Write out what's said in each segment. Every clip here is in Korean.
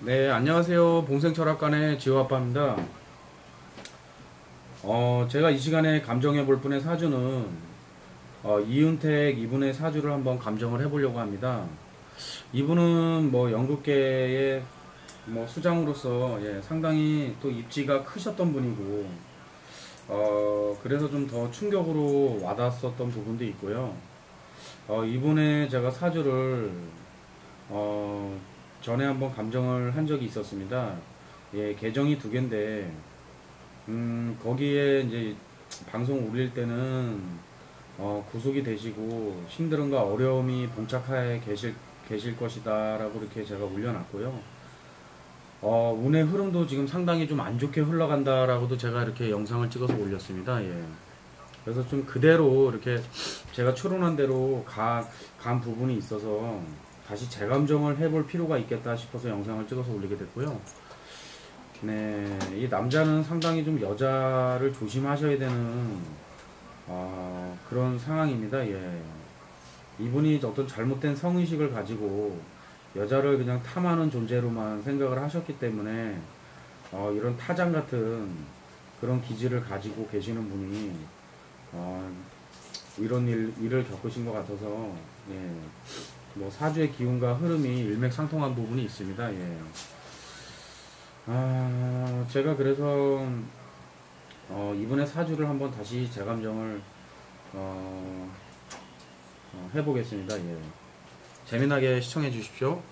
네, 안녕하세요. 봉생철학관의 지호아빠입니다. 제가 이 시간에 감정해 볼 분의 사주는 이윤택 이분의 사주를 한번 감정을 해보려고 합니다. 이분은 뭐 연극계의 뭐 수장으로서 상당히 또 입지가 크셨던 분이고, 그래서 좀 더 충격으로 와닿았었던 부분도 있고요. 이분의 제가 사주를 어, 전에 한번 감정을 한 적이 있었습니다. 계정이 두 개인데, 거기에 이제 방송 올릴 때는, 구속이 되시고, 힘듦과 어려움이 봉착하에 계실 것이다, 라고 이렇게 제가 올려놨고요. 운의 흐름도 지금 상당히 좀 안 좋게 흘러간다라고도 제가 이렇게 영상을 찍어서 올렸습니다. 그래서 좀 그대로 이렇게 제가 추론한 대로 간 부분이 있어서 다시 재감정을 해볼 필요가 있겠다 싶어서 영상을 찍어서 올리게 됐고요. 네, 이 남자는 상당히 좀 여자를 조심하셔야 되는 그런 상황입니다. 이분이 어떤 잘못된 성의식을 가지고 여자를 그냥 탐하는 존재로만 생각을 하셨기 때문에 이런 타장 같은 그런 기질을 가지고 계시는 분이 이런 일을 겪으신 것 같아서 뭐 사주의 기운과 흐름이 일맥상통한 부분이 있습니다. 제가 그래서 이분의 사주를 한번 다시 재감정을 해보겠습니다. 재미나게 시청해 주십시오.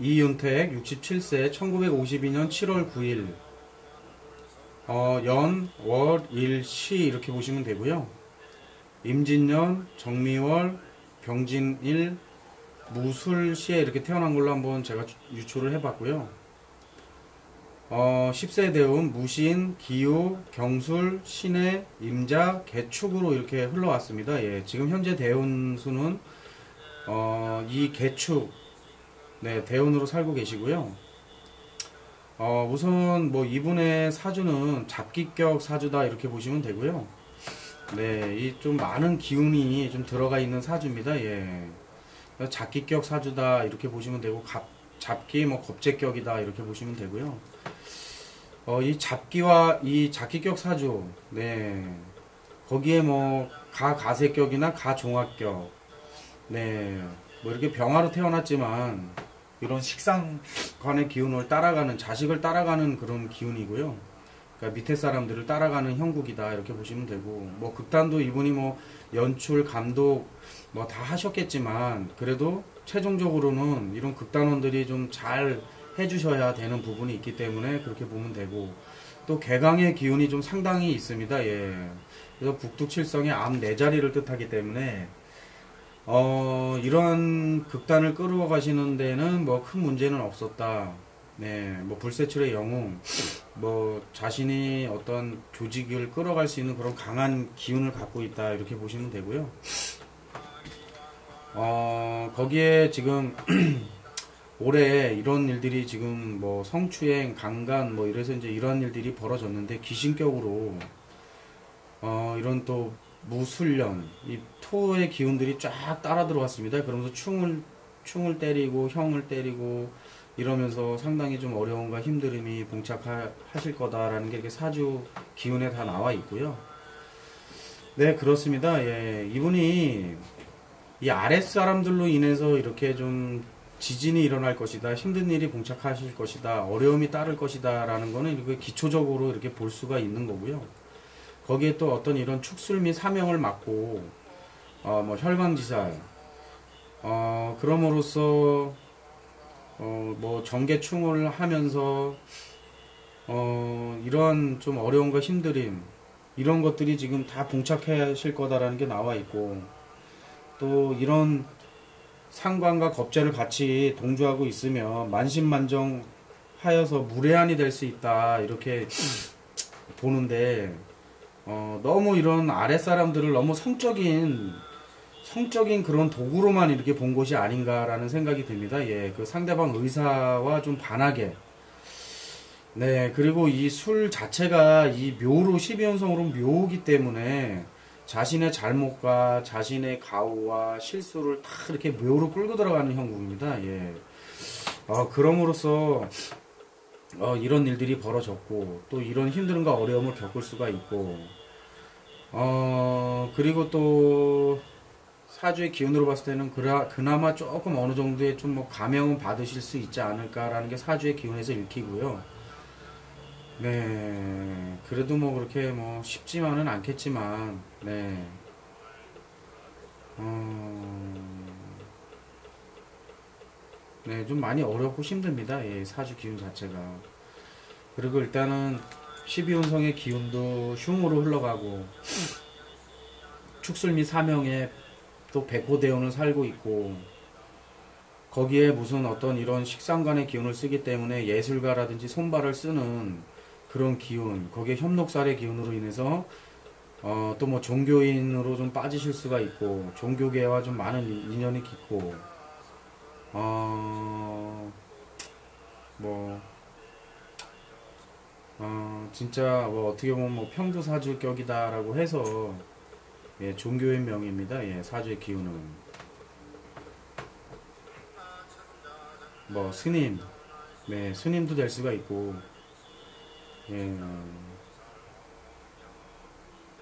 2윤택 67세 1952년 7월 9일 연, 월, 일, 시 이렇게 보시면 되고요. 임진년, 정미월, 병진일, 무술시에 이렇게 태어난 걸로 한번 제가 유추를 해봤고요. 10세 대운, 무신, 기우, 경술, 신해, 임자, 개축으로 이렇게 흘러왔습니다. 지금 현재 대운 수는 이 개축 대운으로 살고 계시고요. 우선 뭐 이분의 사주는 잡기격 사주다 이렇게 보시면 되고요. 이 좀 많은 기운이 좀 들어가 있는 사주입니다. 잡기격 사주다 이렇게 보시면 되고, 잡기 뭐 겁재격이다 이렇게 보시면 되고요. 이 잡기와 이 잡기격 사주, 거기에 뭐 가세격이나 가종합격, 뭐 이렇게 병화로 태어났지만 이런 식상관의 기운을 따라가는, 자식을 따라가는 그런 기운이고요. 그러니까 밑에 사람들을 따라가는 형국이다 이렇게 보시면 되고, 뭐 극단도 이분이 뭐 연출, 감독 뭐 다 하셨겠지만 그래도 최종적으로는 이런 극단원들이 좀 잘 해주셔야 되는 부분이 있기 때문에 그렇게 보면 되고, 또 개강의 기운이 좀 상당히 있습니다. 그래서 북두칠성의 암 4자리를 뜻하기 때문에 이러한 극단을 끌어 가시는 데는 뭐 큰 문제는 없었다. 뭐 불세출의 영웅, 뭐 자신이 어떤 조직을 끌어갈 수 있는 그런 강한 기운을 갖고 있다 이렇게 보시면 되고요. 거기에 지금 올해 이런 일들이 지금 뭐 성추행, 강간 뭐 이래서 이제 이런 일들이 벌어졌는데, 귀신격으로 이런 또 무술년, 이 토의 기운들이 쫙 따라 들어왔습니다. 그러면서 충을 때리고 형을 때리고 이러면서 상당히 좀 어려움과 힘듦이 봉착하실 거다라는 게 이렇게 사주 기운에 다 나와 있고요. 그렇습니다. 이분이 이 아랫사람들로 인해서 이렇게 좀 지진이 일어날 것이다, 힘든 일이 봉착하실 것이다, 어려움이 따를 것이다 라는 거는 이렇게 기초적으로 이렇게 볼 수가 있는 거고요. 거기에 또 어떤 이런 축술 및 사명을 맡고 뭐 혈관지살, 그럼으로써 뭐 정계충을 하면서 이러한 좀 어려움과 힘듦, 이런 것들이 지금 다 봉착하실 거다라는 게 나와 있고, 또 이런 상관과 겁재를 같이 동조하고 있으면 만신만정 하여서 무례한이 될 수 있다 이렇게 보는데, 너무 이런 아랫사람들을 너무 성적인 그런 도구로만 이렇게 본 것이 아닌가라는 생각이 듭니다. 그 상대방 의사와 좀 반하게 네, 그리고 이 술 자체가 이 묘로 12연성으로 묘이기 때문에 자신의 잘못과 자신의 가오와 실수를 다 이렇게 묘로 끌고 들어가는 형국입니다. 예. 그럼으로써 이런 일들이 벌어졌고 또 이런 힘듦과 어려움을 겪을 수가 있고 그리고 또 사주의 기운으로 봤을 때는 그나마 조금 어느 정도의 좀 뭐 감명은 받으실 수 있지 않을까라는 게 사주의 기운에서 읽히고요. 네, 그래도 뭐 그렇게 뭐 쉽지만은 않겠지만, 네, 네, 좀 많이 어렵고 힘듭니다. 예, 사주 기운 자체가. 그리고 일단은 12운성의 기운도 흉으로 흘러가고, 축술 및 사명에 또 백호대운을 살고 있고, 거기에 무슨 어떤 이런 식상간의 기운을 쓰기 때문에 예술가라든지 손발을 쓰는 그런 기운, 거기에 협록살의 기운으로 인해서 또 뭐 종교인으로 좀 빠지실 수가 있고 종교계와 좀 많은 인연이 깊고 뭐 진짜 뭐 어떻게 보면 뭐 평두사주격이다라고 해서 예, 종교인 명입니다. 예, 사주의 기운은 뭐 스님, 네, 스님도 될 수가 있고 예,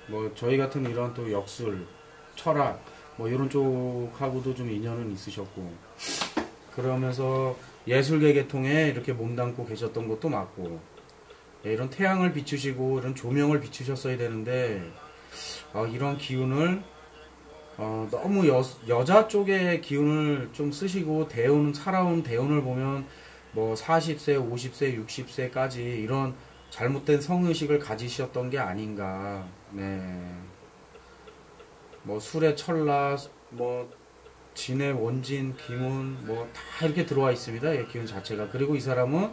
뭐 저희 같은 이런 또 역술, 철학 뭐 이런 쪽하고도 좀 인연은 있으셨고 그러면서 예술계 계통에 이렇게 몸담고 계셨던 것도 맞고 예, 이런 태양을 비추시고 이런 조명을 비추셨어야 되는데 이런 기운을 너무 여자 쪽의 기운을 좀 쓰시고 살아온 대운을 보면 뭐 40세, 50세, 60세까지 이런 잘못된 성의식을 가지셨던 게 아닌가. 네. 뭐 술의 철라, 뭐 진의 원진, 기운, 뭐 다 이렇게 들어와 있습니다. 예, 기운 자체가. 그리고 이 사람은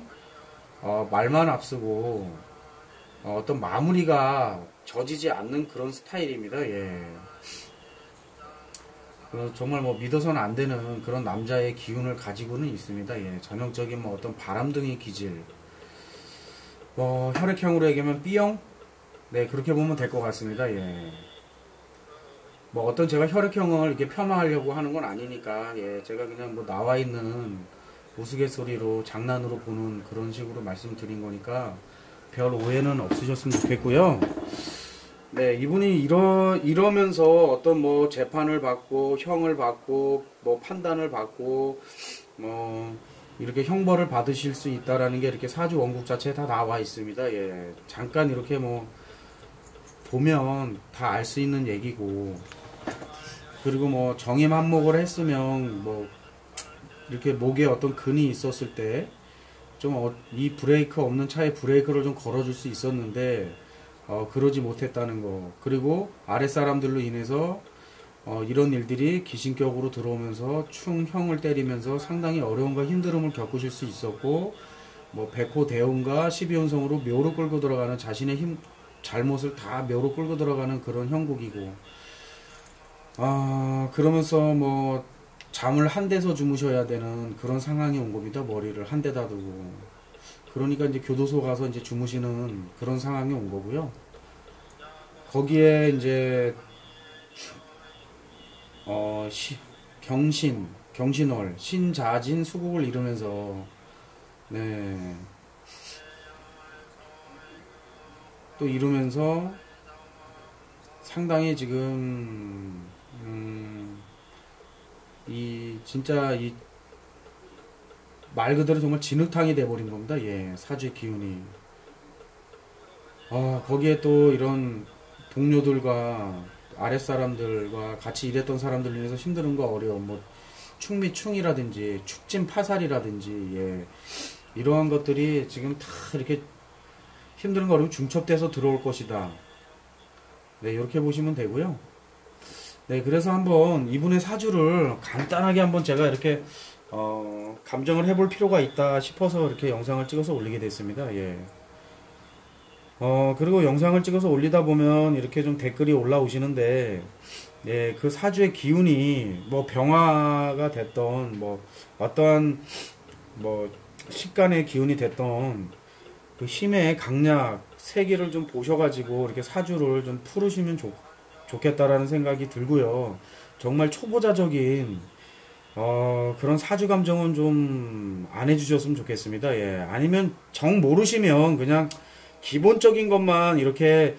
말만 앞서고 어떤 마무리가 져지지 않는 그런 스타일입니다. 예. 정말 뭐 믿어서는 안 되는 그런 남자의 기운을 가지고는 있습니다. 예. 전형적인 뭐 어떤 바람둥이 기질. 뭐 혈액형으로 얘기하면 B형? 네, 그렇게 보면 될 것 같습니다. 예. 뭐 어떤 제가 혈액형을 이렇게 폄하하려고 하는 건 아니니까 예, 제가 그냥 뭐 나와 있는 우스갯소리로 장난으로 보는 그런 식으로 말씀드린 거니까 별 오해는 없으셨으면 좋겠고요. 네, 이분이 이러면서 어떤 뭐 재판을 받고 형을 받고 뭐 판단을 받고 뭐 이렇게 형벌을 받으실 수 있다라는 게 이렇게 사주 원국 자체에 다 나와 있습니다. 예, 잠깐 이렇게 뭐 보면 다 알 수 있는 얘기고 그리고 뭐 정임 한목을 했으면 뭐 이렇게 목에 어떤 근이 있었을 때 좀 이 브레이크 없는 차에 브레이크를 좀 걸어줄 수 있었는데 그러지 못했다는 거. 그리고 아랫사람들로 인해서 이런 일들이 귀신격으로 들어오면서 충형을 때리면서 상당히 어려움과 힘듦을 겪으실 수 있었고 뭐 백호 대운과 12운성으로 묘로 끌고 들어가는 자신의 잘못을 다 묘로 끌고 들어가는 그런 형국이고 그러면서 뭐 잠을 한 대서 주무셔야 되는 그런 상황이 온 겁니다. 머리를 한 대다 두고. 그러니까 이제 교도소 가서 이제 주무시는 그런 상황이 온 거고요. 거기에 이제 경신월, 신자진, 수국을 이루면서 네. 또 이루면서 상당히 지금 진짜 이 말 그대로 정말 진흙탕이 돼버린 겁니다. 예, 사주의 기운이. 거기에 또 이런 동료들과 아랫사람들과 같이 일했던 사람들로 인해서 힘든 거 어려움, 뭐 충이라든지 축진 파살이라든지 예, 이러한 것들이 지금 다 이렇게 힘든 거 어려움 중첩돼서 들어올 것이다. 네, 이렇게 보시면 되고요. 네, 그래서 한번 이분의 사주를 간단하게 한번 제가 이렇게 감정을 해볼 필요가 있다 싶어서 이렇게 영상을 찍어서 올리게 됐습니다. 예. 그리고 영상을 찍어서 올리다 보면 이렇게 좀 댓글이 올라오시는데, 예, 그 사주의 기운이 뭐 병화가 됐던, 뭐 어떠한 뭐 식간의 기운이 됐던, 그 힘의 강약 세기를 좀 보셔가지고 이렇게 사주를 좀 풀으시면 좋겠다라는 생각이 들고요. 정말 초보자적인 그런 사주 감정은 좀 안 해주셨으면 좋겠습니다. 예. 아니면 정 모르시면 그냥 기본적인 것만 이렇게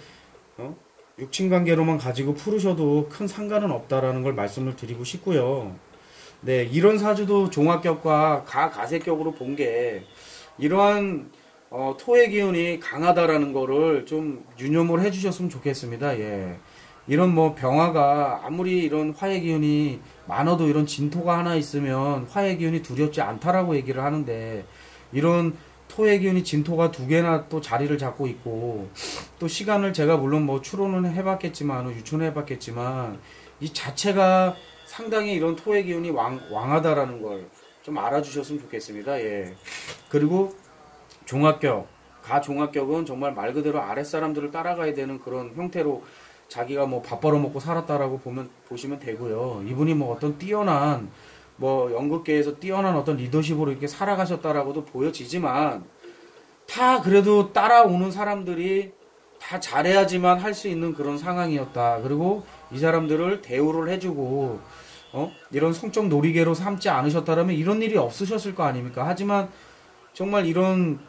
육친관계로만 가지고 풀으셔도 큰 상관은 없다라는 걸 말씀을 드리고 싶고요. 네, 이런 사주도 종합격과 가세격으로 본 게 이러한 토의 기운이 강하다라는 거를 좀 유념을 해주셨으면 좋겠습니다. 예. 이런 뭐 병화가 아무리 이런 화의 기운이 많아도 이런 진토가 하나 있으면 화의 기운이 두렵지 않다라고 얘기를 하는데 이런 토의 기운이 진토가 두 개나 또 자리를 잡고 있고 또 시간을 제가 물론 뭐 추론은 해봤겠지만 유추는 해봤겠지만 이 자체가 상당히 이런 토의 기운이 왕하다라는 걸 좀 알아주셨으면 좋겠습니다. 예. 그리고 종합격, 가종합격은 정말 말 그대로 아랫사람들을 따라가야 되는 그런 형태로 자기가 뭐 밥 벌어먹고 살았다라고 보시면 되고요. 이분이 뭐 어떤 뛰어난 뭐 연극계에서 뛰어난 어떤 리더십으로 이렇게 살아가셨다라고도 보여지지만 다 그래도 따라오는 사람들이 다 잘해야지만 할 수 있는 그런 상황이었다. 그리고 이 사람들을 대우를 해주고 이런 성적 놀이개로 삼지 않으셨다라면 이런 일이 없으셨을 거 아닙니까? 하지만 정말 이런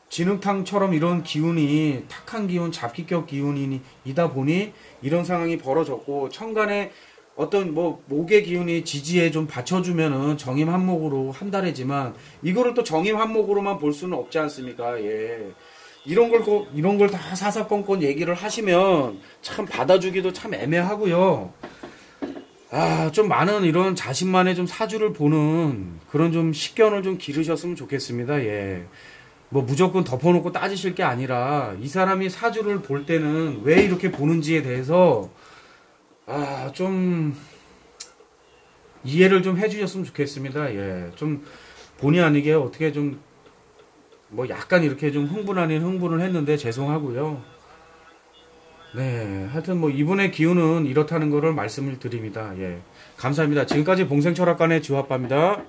진흙탕처럼 이런 기운이 탁한 기운, 잡기격 기운이다 보니 이런 상황이 벌어졌고 천간에 어떤 뭐 목의 기운이 지지에 좀 받쳐주면은 정임 한목으로 한달해지만 이거를 또 정임 한목으로만 볼 수는 없지 않습니까? 예. 이런 걸 다 사사건건 얘기를 하시면 참 받아주기도 참 애매하고요. 좀 많은 이런 자신만의 좀 사주를 보는 그런 좀 식견을 좀 기르셨으면 좋겠습니다. 예. 뭐 무조건 덮어놓고 따지실 게 아니라 이 사람이 사주를 볼 때는 왜 이렇게 보는지에 대해서 좀 이해를 좀 해주셨으면 좋겠습니다. 예. 좀 본의 아니게 어떻게 좀 뭐 약간 이렇게 좀 흥분 아닌 흥분을 했는데 죄송하고요. 네, 하여튼 뭐 이분의 기운은 이렇다는 거를 말씀을 드립니다. 예, 감사합니다. 지금까지 봉생철학관의 지화빠입니다.